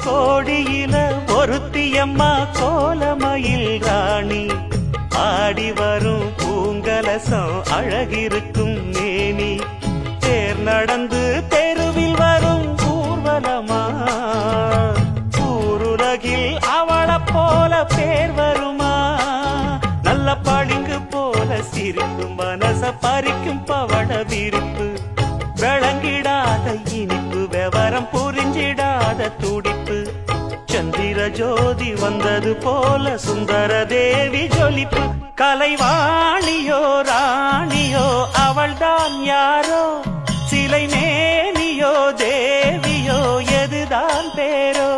கோடியில ஒருத்தியம்மா கோலமயில் ராணி ஆடி வரும் பூங்கலசம் அழகிருக்கும் மேனி தேர் நடந்து தெருவில் வரும் ஊர்வலமா ஊருலகில் அவளை போல பேர் வருமா நல்ல பளிங்கு போல சிரிக்கும் மனச பறிக்கும் பவள விரிப்பு விளங்கிடாத இனிப்பு விவரம் புரிஞ்சிடாத துடிப்பு சந்திர ஜோதி வந்தது போல சுந்தர தேவி ஜொலிப்பு கலைவாணியோ ராணியோ அவள்தான் யாரோ சிலை மேனியோ தேவியோ எதுதான் பேரோ